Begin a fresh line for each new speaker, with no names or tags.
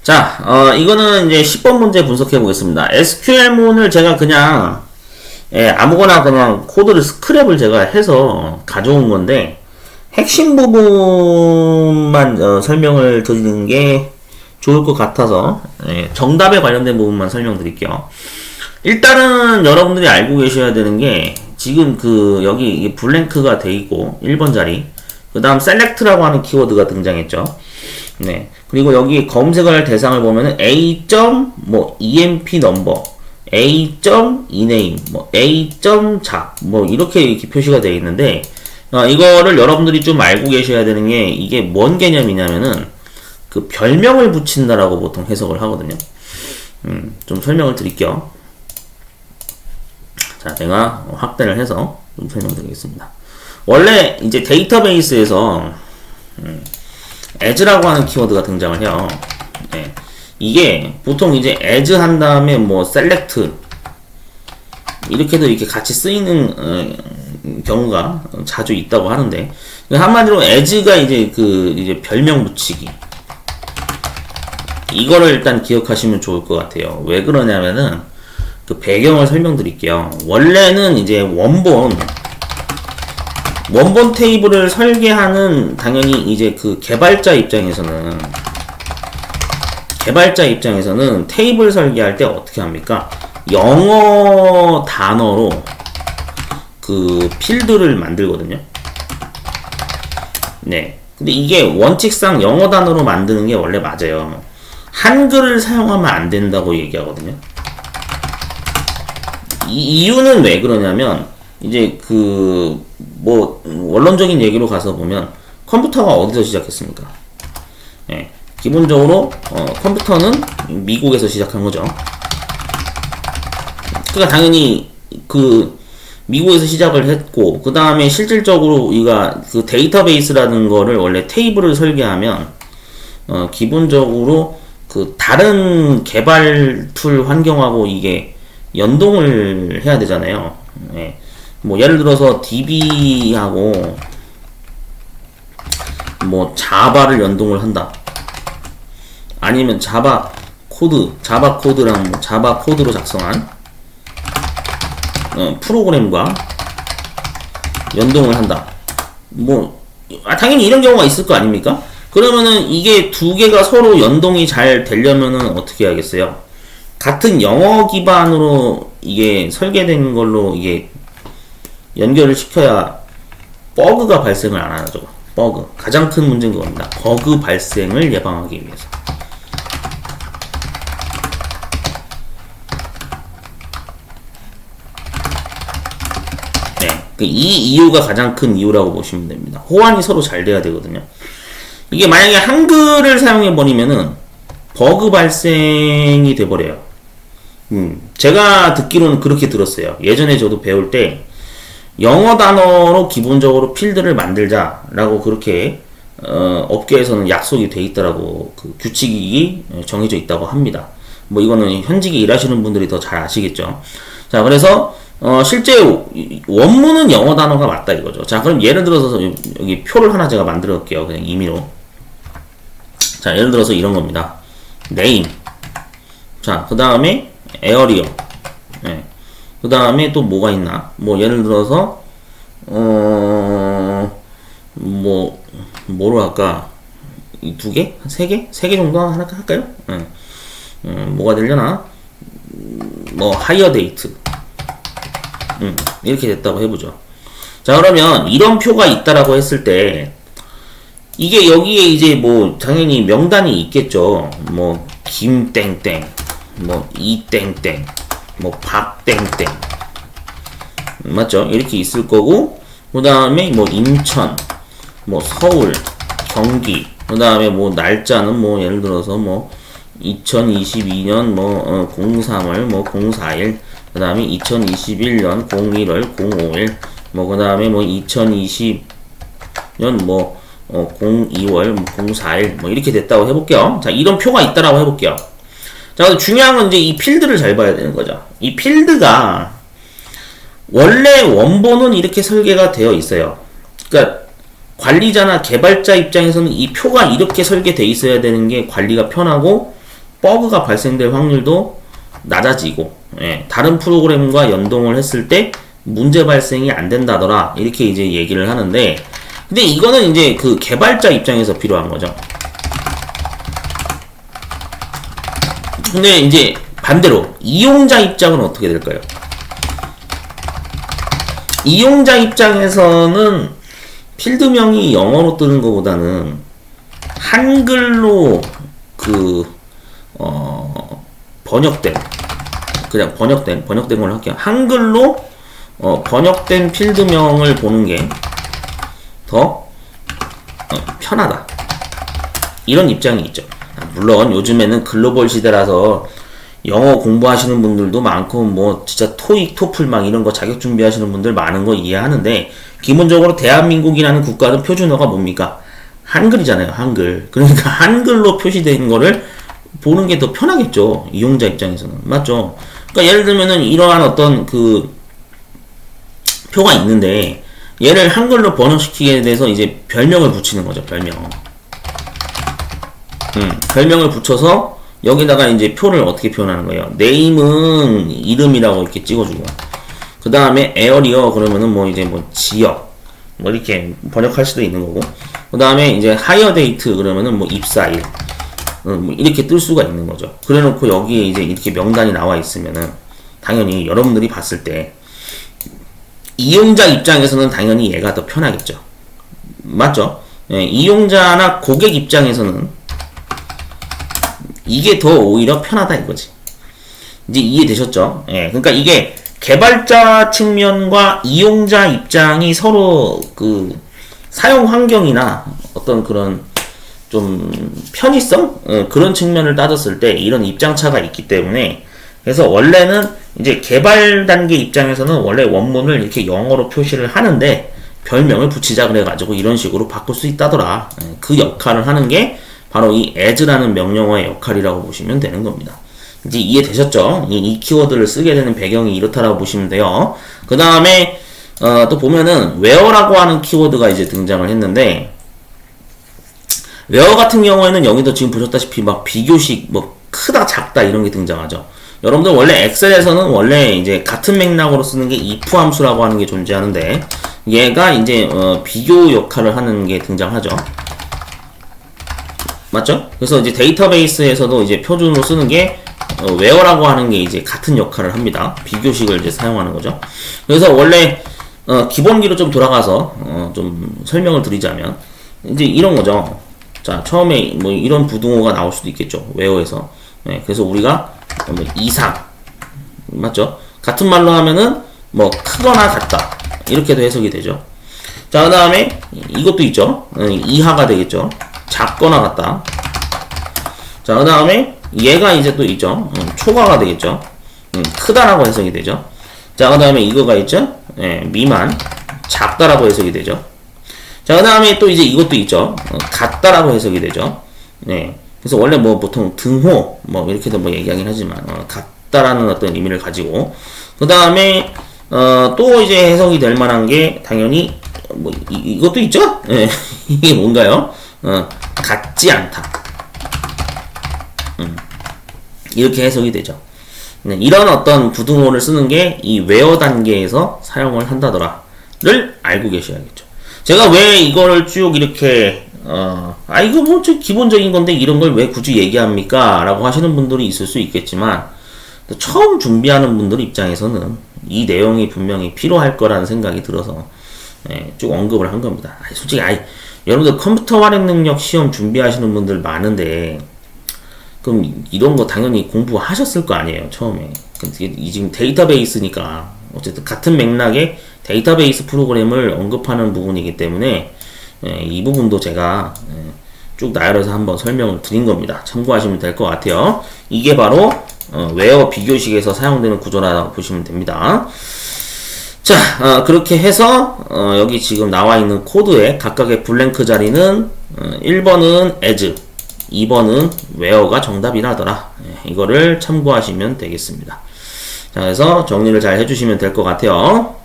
자, 이거는 이제 10번 문제 분석해 보겠습니다. SQL문을 제가 그냥, 아무거나 그냥 코드를 스크랩을 제가 해서 가져온 건데, 핵심 부분만 설명을 드리는 게 좋을 것 같아서, 정답에 관련된 부분만 설명드릴게요. 일단은 여러분들이 알고 계셔야 되는 게, 지금 여기 이게 블랭크가 돼 있고, 1번 자리, 그 다음 select라고 하는 키워드가 등장했죠. 네. 그리고 여기 검색을 할 대상을 보면은 emp 넘버, ename, a.작, 이렇게 표시가 되어 있는데, 이거를 여러분들이 좀 알고 계셔야 되는 게, 이게 뭔 개념이냐면은, 별명을 붙인다라고 보통 해석을 하거든요. 좀 설명을 드릴게요. 자, 제가 확대를 해서 좀 설명드리겠습니다. 원래 이제 데이터베이스에서, as라고 하는 키워드가 등장을 해요. 네. 이게 보통 이제 as 한 다음에 select 이렇게도 이렇게 같이 쓰이는 경우가 자주 있다고 하는데, 한마디로 as가 이제 별명 붙이기, 이거를 일단 기억하시면 좋을 것 같아요. 왜 그러냐면은 배경을 설명드릴게요. 원래는 이제 원본 테이블을 설계하는, 당연히 이제 개발자 입장에서는 테이블 설계할 때 어떻게 합니까? 영어 단어로 필드를 만들거든요. 네. 근데 이게 원칙상 영어 단어로 만드는 게 원래 맞아요. 한글을 사용하면 안 된다고 얘기하거든요. 이 이유는 왜 그러냐면, 이제 원론적인 얘기로 가서 보면, 컴퓨터가 어디서 시작했습니까? 예, 기본적으로 컴퓨터는 미국에서 시작한 거죠. 그러니까 당연히 미국에서 시작을 했고, 그 다음에 실질적으로 우리가 데이터베이스라는 거를 원래 테이블을 설계하면 기본적으로 다른 개발 툴 환경하고 이게 연동을 해야 되잖아요. 예. 예를 들어서 DB하고 자바를 연동을 한다. 아니면 자바 코드랑 자바 코드로 작성한 프로그램과 연동을 한다. 당연히 이런 경우가 있을 거 아닙니까? 그러면은 이게 두 개가 서로 연동이 잘 되려면은 어떻게 해야겠어요? 같은 영어 기반으로 이게 설계된 걸로 이게 연결을 시켜야 버그가 발생을 안 하죠. 버그. 가장 큰 문제는 그겁니다. 버그 발생을 예방하기 위해서. 네. 이 이유가 가장 큰 이유라고 보시면 됩니다. 호환이 서로 잘 돼야 되거든요. 이게 만약에 한글을 사용해버리면은 버그 발생이 돼버려요. 제가 듣기로는 그렇게 들었어요. 예전에 저도 배울 때 영어 단어로 기본적으로 필드를 만들자라고 그렇게 업계에서는 약속이 돼 있다라고 규칙이 정해져 있다고 합니다. 이거는 현직에 일하시는 분들이 더 잘 아시겠죠. 자, 그래서 실제 원문은 영어 단어가 맞다 이거죠. 자, 그럼 예를 들어서 여기 표를 하나 제가 만들어 볼게요. 그냥 임의로. 자, 예를 들어서 이런 겁니다. name. 자, 그 다음에 area. 네. 그 다음에 또 뭐가 있나? 예를 들어서, 뭐로 할까? 이 두 개? 세 개? 세 개 정도 하나 할까요? 네. 뭐가 되려나? hire date. 이렇게 됐다고 해보죠. 자, 그러면 이런 표가 있다라고 했을 때, 이게 여기에 이제 당연히 명단이 있겠죠. 김땡땡, 이땡땡, 박땡땡. 맞죠? 이렇게 있을 거고, 그 다음에 인천, 서울, 경기, 그 다음에 날짜는 예를 들어서 2022년 03월 04일, 그 다음에 2021년 01월 05일, 그 다음에 2020년 02월 04일 이렇게 됐다고 해볼게요. 자, 이런 표가 있다라고 해볼게요. 자, 중요한 건 이제 이 필드를 잘 봐야 되는 거죠. 이 필드가 원래 원본은 이렇게 설계가 되어 있어요. 그러니까 관리자나 개발자 입장에서는 이 표가 이렇게 설계되어 있어야 되는 게 관리가 편하고, 버그가 발생될 확률도 낮아지고, 예, 다른 프로그램과 연동을 했을 때 문제 발생이 안 된다더라. 이렇게 이제 얘기를 하는데, 근데 이거는 이제 그 개발자 입장에서 필요한 거죠. 근데 이제 반대로 이용자 입장은 어떻게 될까요? 이용자 입장에서는 필드명이 영어로 뜨는 것보다는 한글로 번역된, 그냥 번역된 걸로 할게요. 한글로 번역된 필드명을 보는 게 더 편하다. 이런 입장이 있죠. 물론 요즘에는 글로벌 시대라서 영어 공부하시는 분들도 많고, 뭐 진짜 토익, 토플 막 이런 거 자격 준비하시는 분들 많은 거 이해하는데, 기본적으로 대한민국이라는 국가는 표준어가 뭡니까? 한글이잖아요, 한글. 그러니까 한글로 표시된 거를 보는 게 더 편하겠죠, 이용자 입장에서는. 맞죠? 그러니까 예를 들면은 이러한 어떤 그 표가 있는데, 얘를 한글로 번역시키게 돼서 이제 별명을 붙이는 거죠, 별명. 별명을 붙여서 여기다가 이제 표를 어떻게 표현하는 거예요? 네임은 이름이라고 이렇게 찍어주고, 그 다음에 에어리어 그러면은 뭐 이제 뭐 지역 뭐 이렇게 번역할 수도 있는 거고, 그 다음에 이제 하이어 데이트 그러면은 뭐 입사일, 뭐 이렇게 뜰 수가 있는 거죠. 그래 놓고 여기에 이제 이렇게 명단이 나와 있으면은 당연히 여러분들이 봤을 때 이용자 입장에서는 당연히 얘가 더 편하겠죠. 맞죠? 예, 이용자나 고객 입장에서는 이게 더 오히려 편하다 이거지. 이제 이해되셨죠? 예, 그러니까 이게 개발자 측면과 이용자 입장이 서로 그 사용 환경이나 어떤 그런 좀 편의성? 그런 측면을 따졌을 때 이런 입장차가 있기 때문에, 그래서 원래는 이제 개발 단계 입장에서는 원래 원문을 이렇게 영어로 표시를 하는데 별명을 붙이자 그래가지고 이런 식으로 바꿀 수 있다더라. 그 역할을 하는 게 바로 이 as라는 명령어의 역할이라고 보시면 되는 겁니다. 이제 이해되셨죠? 이 키워드를 쓰게 되는 배경이 이렇다라고 보시면 돼요. 그 다음에 또 보면은 where라고 하는 키워드가 이제 등장을 했는데, where 같은 경우에는 여기도 지금 보셨다시피 막 비교식 뭐 크다 작다 이런 게 등장하죠. 여러분들 원래 엑셀에서는 원래 이제 같은 맥락으로 쓰는 게 if 함수라고 하는 게 존재하는데, 얘가 이제 비교 역할을 하는 게 등장하죠. 맞죠? 그래서 이제 데이터베이스에서도 이제 표준으로 쓰는 게 where라고 하는 게 이제 같은 역할을 합니다. 비교식을 이제 사용하는 거죠. 그래서 원래 기본기로 좀 돌아가서 좀 설명을 드리자면 이제 이런 거죠. 자, 처음에 뭐 이런 부등호가 나올 수도 있겠죠, where에서. 네, 그래서 우리가 뭐 이상, 맞죠? 같은 말로 하면은 뭐 크거나 같다 이렇게도 해석이 되죠. 자, 그 다음에 이것도 있죠. 이하가 되겠죠. 작거나 같다. 자, 그 다음에 얘가 이제 또 있죠. 초과가 되겠죠. 크다라고 해석이 되죠. 자, 그 다음에 이거가 있죠. 미만, 작다라고 해석이 되죠. 자, 그 다음에 또 이제 이것도 있죠. 같다라고 해석이 되죠. 네. 그래서 원래 뭐 보통 등호 뭐 이렇게도 뭐 얘기하긴 하지만 같다라는 어떤 의미를 가지고, 그 다음에 또 이제 해석이 될 만한 게 당연히 뭐 이것도 있죠. 네. 이게 뭔가요? 같지 않다. 이렇게 해석이 되죠. 네, 이런 어떤 부등호를 쓰는 게 이 where 단계에서 사용을 한다더라를 알고 계셔야겠죠. 제가 왜 이거를 쭉 이렇게 이거 뭐 기본적인 건데 이런 걸 왜 굳이 얘기합니까? 라고 하시는 분들이 있을 수 있겠지만, 처음 준비하는 분들 입장에서는 이 내용이 분명히 필요할 거라는 생각이 들어서 쭉 언급을 한 겁니다. 솔직히 여러분들 컴퓨터 활용 능력 시험 준비하시는 분들 많은데, 그럼 이런 거 당연히 공부하셨을 거 아니에요, 처음에. 지금 데이터베이스니까 어쨌든 같은 맥락의 데이터베이스 프로그램을 언급하는 부분이기 때문에 이 부분도 제가 쭉 나열해서 한번 설명을 드린 겁니다. 참고하시면 될 것 같아요. 이게 바로 where 비교식에서 사용되는 구조라고 보시면 됩니다. 자, 그렇게 해서 여기 지금 나와 있는 코드의 각각의 블랭크 자리는 1번은 as, 2번은 where가 정답이라더라. 이거를 참고하시면 되겠습니다. 자, 그래서 정리를 잘 해주시면 될 것 같아요.